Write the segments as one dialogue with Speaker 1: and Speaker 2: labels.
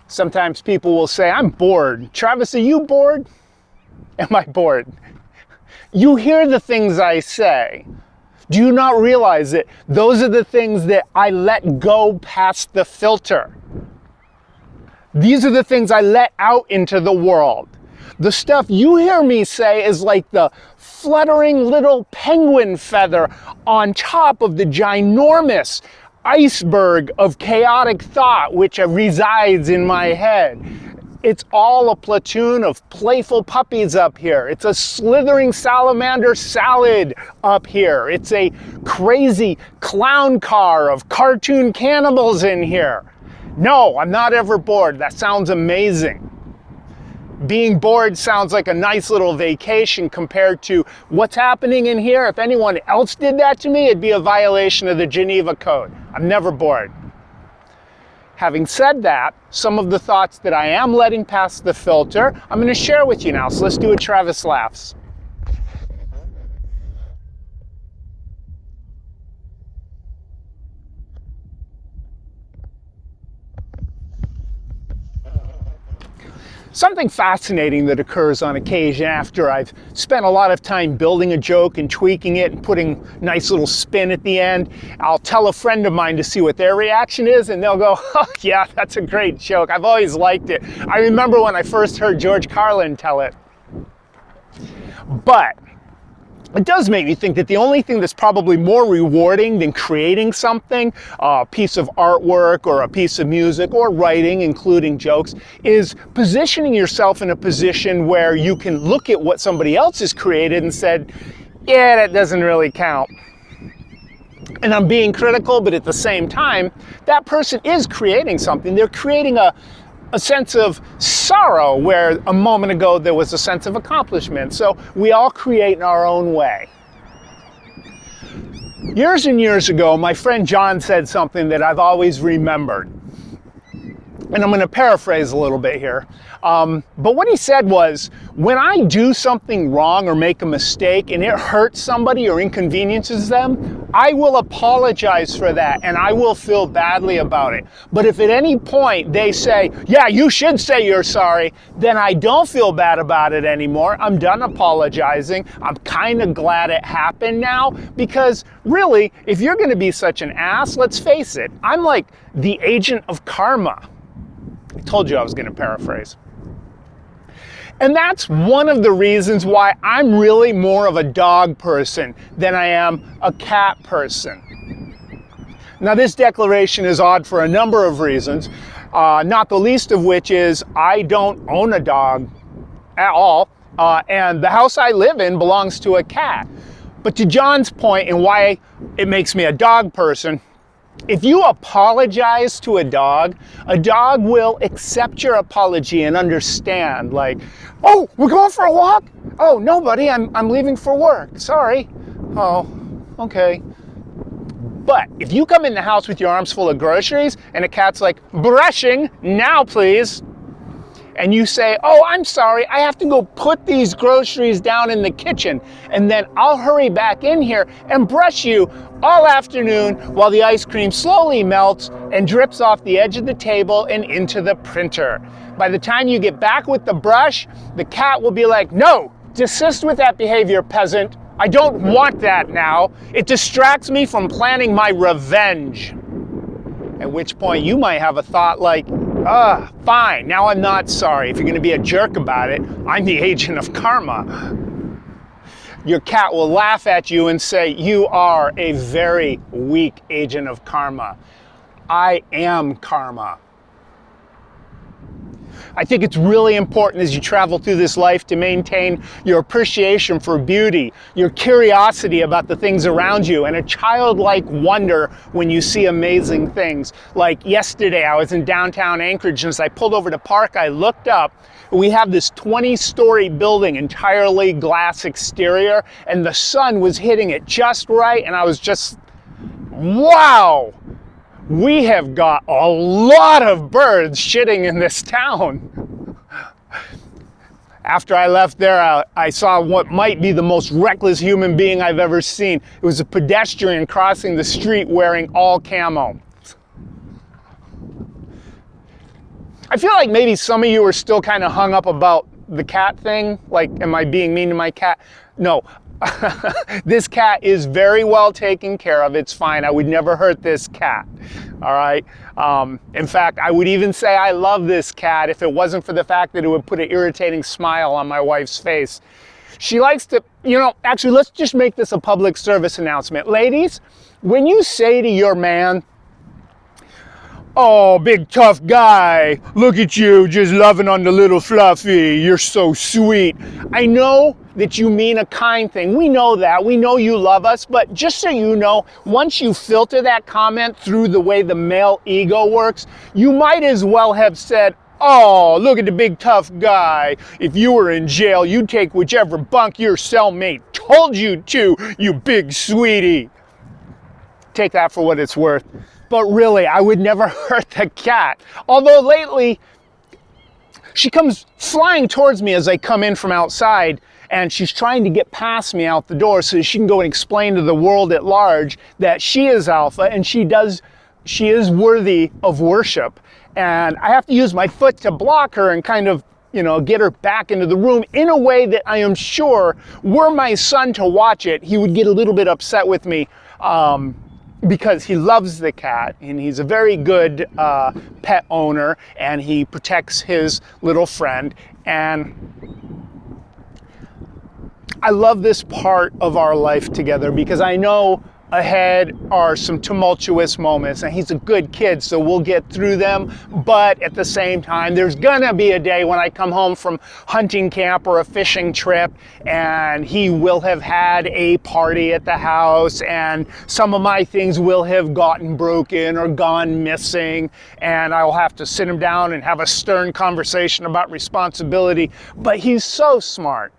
Speaker 1: Sometimes people will say, I'm bored. Travis, are you bored? Am I bored? You hear the things I say. Do you not realize that those are the things that I let go past the filter? These are the things I let out into the world. The stuff you hear me say is like the fluttering little penguin feather on top of the ginormous iceberg of chaotic thought which resides in my head. It's all a platoon of playful puppies up here. It's a slithering salamander salad up here. It's a crazy clown car of cartoon cannibals in here. No, I'm not ever bored. That sounds amazing. Being bored sounds like a nice little vacation compared to what's happening in here. If anyone else did that to me, it'd be a violation of the Geneva Code. I'm never bored. Having said that, some of the thoughts that I am letting pass the filter, I'm going to share with you now. So let's do a Travis Laughs. Something fascinating that occurs on occasion after I've spent a lot of time building a joke and tweaking it and putting nice little spin at the end. I'll tell a friend of mine to see what their reaction is, and they'll go, oh yeah, that's a great joke. I've always liked it. I remember when I first heard George Carlin tell it. But it does make me think that the only thing that's probably more rewarding than creating something, a piece of artwork or a piece of music or writing, including jokes, is positioning yourself in a position where you can look at what somebody else has created and said, yeah, that doesn't really count. And I'm being critical, but at the same time, that person is creating something. They're creating a sense of sorrow where a moment ago there was a sense of accomplishment. So we all create in our own way. Years and years ago, my friend John said something that I've always remembered. And I'm going to paraphrase a little bit here. But what he said was, when I do something wrong or make a mistake and it hurts somebody or inconveniences them, I will apologize for that and I will feel badly about it. But if at any point they say, yeah, you should say you're sorry, then I don't feel bad about it anymore. I'm done apologizing. I'm kind of glad it happened now, because really, if you're going to be such an ass, let's face it, I'm like the agent of karma. I told you I was going to paraphrase. And that's one of the reasons why I'm really more of a dog person than I am a cat person. Now, this declaration is odd for a number of reasons, not the least of which is I don't own a dog at all, and the house I live in belongs to a cat. But to John's point and why it makes me a dog person, if you apologize to a dog will accept your apology and understand, like, oh, we're going for a walk? Oh, no, buddy, I'm leaving for work. Sorry. Oh, okay. But if you come in the house with your arms full of groceries and a cat's like, brushing, now please, and you say, oh, I'm sorry, I have to go put these groceries down in the kitchen, and then I'll hurry back in here and brush you all afternoon while the ice cream slowly melts and drips off the edge of the table and into the printer. By the time you get back with the brush, the cat will be like, no, desist with that behavior, peasant. I don't want that now. It distracts me from planning my revenge. At which point you might have a thought like, fine, now I'm not sorry. If you're going to be a jerk about it, I'm the agent of karma. Your cat will laugh at you and say, you are a very weak agent of karma. I am karma. I think it's really important as you travel through this life to maintain your appreciation for beauty, your curiosity about the things around you, and a childlike wonder when you see amazing things. Like yesterday, I was in downtown Anchorage, and as I pulled over to park, I looked up. We have this 20-story building, entirely glass exterior, and the sun was hitting it just right, and I was just, wow! We have got a lot of birds shitting in this town. After I left there, I saw what might be the most reckless human being I've ever seen. It was a pedestrian crossing the street wearing all camo. I feel like maybe some of you are still kind of hung up about the cat thing. Like, am I being mean to my cat? No. This cat is very well taken care of. It's fine. I would never hurt this cat. All right. In fact, I would even say I love this cat if it wasn't for the fact that it would put an irritating smile on my wife's face. She likes to, actually, let's just make this a public service announcement. Ladies, when you say to your man, "Oh, big tough guy, look at you just loving on the little fluffy, you're so sweet." I know that you mean a kind thing. We know that. We know you love us, but just so you know, once you filter that comment through the way the male ego works, you might as well have said, "Oh, look at the big tough guy. If you were in jail, you'd take whichever bunk your cellmate told you to, you big sweetie." Take that for what it's worth. But really, I would never hurt the cat. Although lately, she comes flying towards me as I come in from outside, and she's trying to get past me out the door so she can go and explain to the world at large that she is alpha and she is worthy of worship. And I have to use my foot to block her and kind of, get her back into the room in a way that I am sure, were my son to watch it, he would get a little bit upset with me. Because he loves the cat and he's a very good pet owner and he protects his little friend. And I love this part of our life together because I know ahead are some tumultuous moments, and he's a good kid, so we'll get through them. But at the same time, there's gonna be a day when I come home from hunting camp or a fishing trip and he will have had a party at the house and some of my things will have gotten broken or gone missing, and I'll have to sit him down and have a stern conversation about responsibility. But he's so smart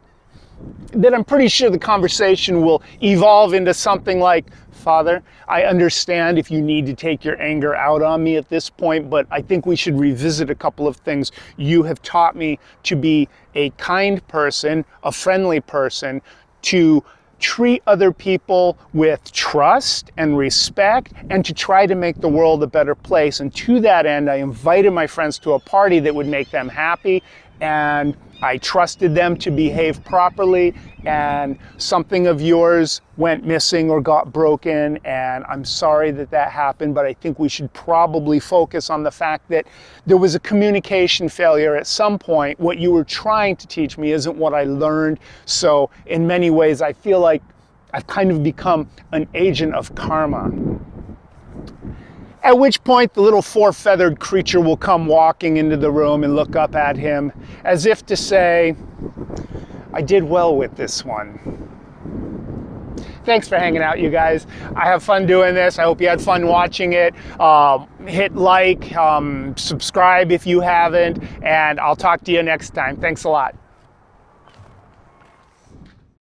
Speaker 1: that I'm pretty sure the conversation will evolve into something like, "Father, I understand if you need to take your anger out on me at this point, but I think we should revisit a couple of things. You have taught me to be a kind person, a friendly person, to treat other people with trust and respect, and to try to make the world a better place. And to that end, I invited my friends to a party that would make them happy, and I trusted them to behave properly, and something of yours went missing or got broken, and I'm sorry that that happened, but I think we should probably focus on the fact that there was a communication failure at some point. What you were trying to teach me isn't what I learned, so in many ways I feel like I've kind of become an agent of karma." At which point the little four-feathered creature will come walking into the room and look up at him as if to say, "I did well with this one." Thanks for hanging out, you guys. I have fun doing this. I hope you had fun watching it. Hit like, subscribe if you haven't, and I'll talk to you next time. Thanks a lot.